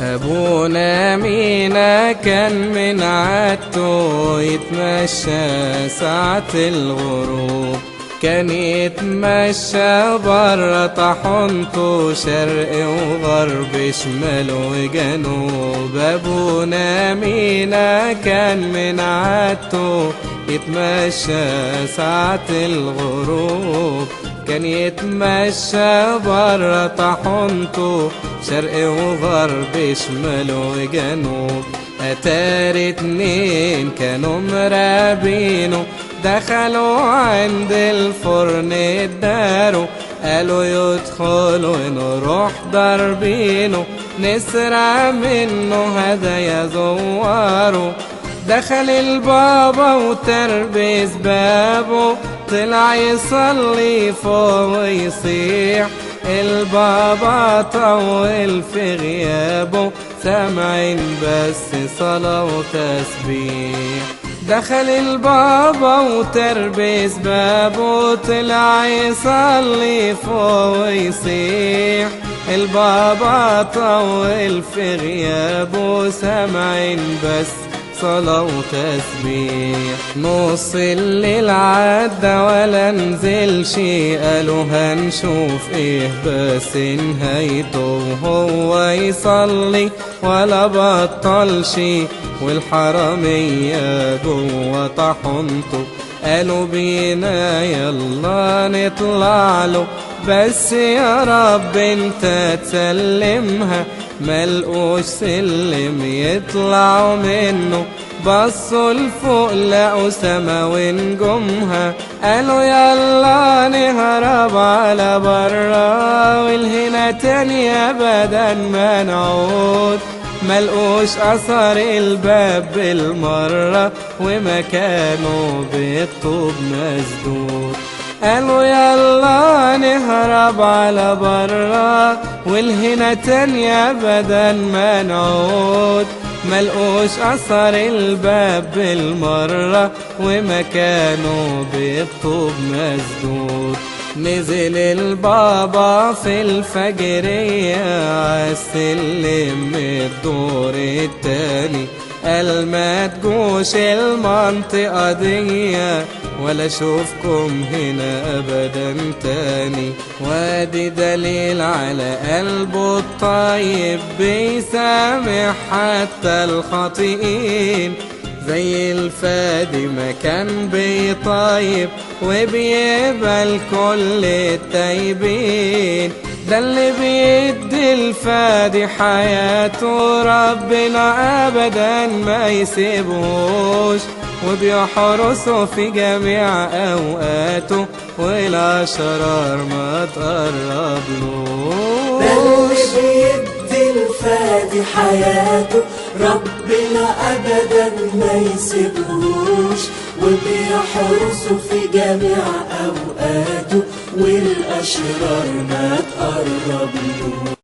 أبونا مينا كان من عادته يتمشى ساعة الغروب، كان يتمشى برا طحنته شرق وغرب شمال وجنوب. أبونا مينا كان من عادته يتمشى ساعة الغروب، كان يتمشى برا طحنته شرق وغرب شمال وجنوب. أتاري اتنين كانوا مرابينه دخلوا عند الفرن اداروا، قالوا يدخلوا نروح ضربينه نسرق منه هدايا زواره. دخل البابا وتربس بابه طلع يصلي فوق ويصيح، البابا طول في غيابه سامعين بس صلاة وتسبيح. دخل البابا وتربس بابه طلع يصلي فوق ويصيح، البابا طول في غيابه سامعين بس صلاة وتسبيح. نص الليل عدى ولا نزلش، قالوا هنشوف ايه بس نهايته، وهو يصلي ولا بطلش والحرامية جوا طحنته. قالوا بينا يلا نطلع له بس يا رب انت تسلمها، ملقوش سلم يطلعوا منه، بصوا لفوق لقوا سما ونجومها. قالوا يلا نهرب على برا والهنا تاني ابدا ما نعود، ملقوش اثر الباب بالمرة ومكانه بالطوب مسدود. قالوا يلا نهرب على برا والهنا تاني ابدا ما نعود، ملقوش اثر الباب بالمرة ومكانه بالطوب مسدود. نزل البابا في الفجرية عالسلم الدور التاني، قال ما تجوش المنطقة دي ولا اشوفكم هنا ابدا تاني. وادي دليل على قلبه الطيب بيسامح حتى الخاطئين، زي الفادي ما كان بيطيب وبيقبل كل التايبين. ده اللي بيدي الفادي حياته ربنا ابدا ما يسيبهوش، وبيحرسه في جميع اوقاته والاشرار ما تقربلوش. ده اللي بيدي الفادي حياته ربنا ابدا ما يسيبهوش، وبيحرسه في جميع اوقاته والاشرار ما تقربلوش.